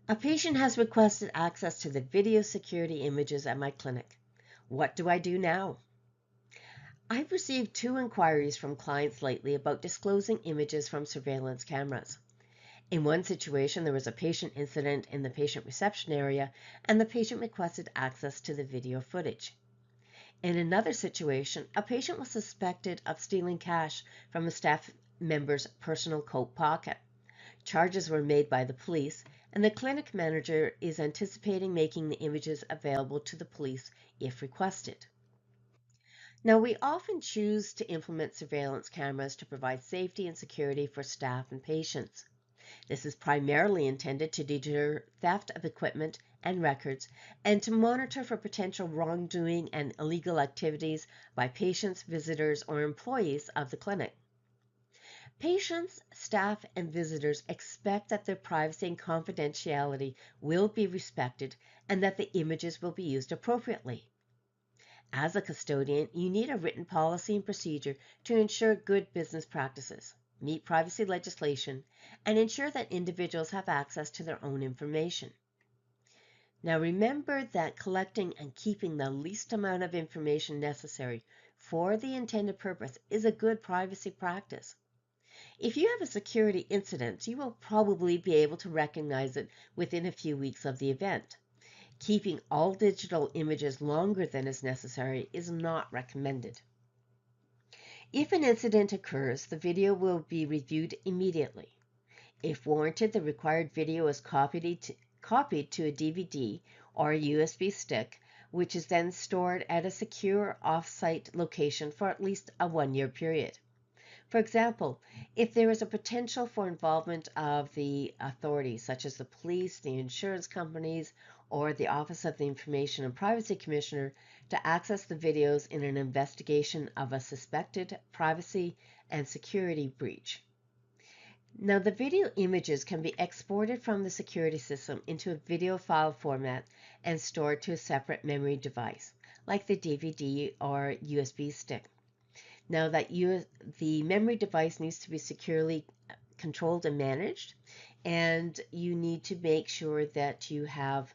A patient has requested access to the video security images at my clinic. What do I do now? I've received 2 inquiries from clients lately about disclosing images from surveillance cameras. In one situation, there was a patient incident in the patient reception area, and the patient requested access to the video footage. In another situation, a patient was suspected of stealing cash from a staff member's personal coat pocket. Charges were made by the police, and the clinic manager is anticipating making the images available to the police if requested. Now, we often choose to implement surveillance cameras to provide safety and security for staff and patients. This is primarily intended to deter theft of equipment and records and to monitor for potential wrongdoing and illegal activities by patients, visitors, or employees of the clinic. Patients, staff, and visitors expect that their privacy and confidentiality will be respected and that the images will be used appropriately. As a custodian, you need a written policy and procedure to ensure good business practices, meet privacy legislation, and ensure that individuals have access to their own information. Now remember that collecting and keeping the least amount of information necessary for the intended purpose is a good privacy practice. If you have a security incident, you will probably be able to recognize it within a few weeks of the event. Keeping all digital images longer than is necessary is not recommended. If an incident occurs, the video will be reviewed immediately. If warranted, the required video is copied to a DVD or a USB stick, which is then stored at a secure off-site location for at least a 1-year period. For example, if there is a potential for involvement of the authorities, such as the police, the insurance companies, or the Office of the Information and Privacy Commissioner, to access the videos in an investigation of a suspected privacy and security breach. Now, the video images can be exported from the security system into a video file format and stored to a separate memory device, like the DVD or USB stick. Now the memory device needs to be securely controlled and managed, and you need to make sure that you have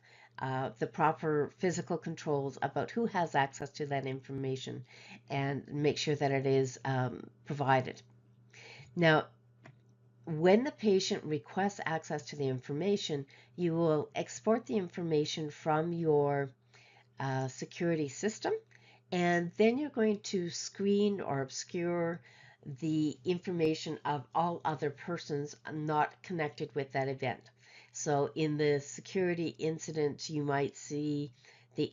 the proper physical controls about who has access to that information and make sure that it is provided. Now, when the patient requests access to the information, you will export the information from your security system, and then you're going to screen or obscure the information of all other persons not connected with that event. So in the security incident, you might see the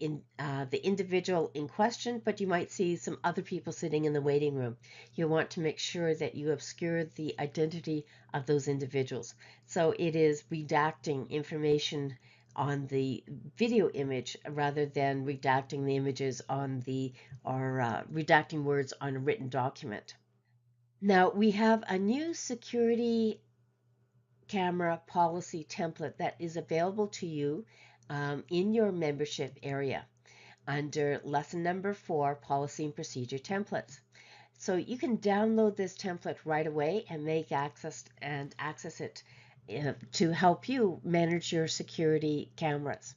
individual in question, but you might see some other people sitting in the waiting room. You want to make sure that you obscure the identity of those individuals. So it is redacting information on the video image rather than redacting the images on redacting words on a written document. Now we have a new security camera policy template that is available to you in your membership area under lesson number 4, policy and procedure templates. So you can download this template right away and access it to help you manage your security cameras.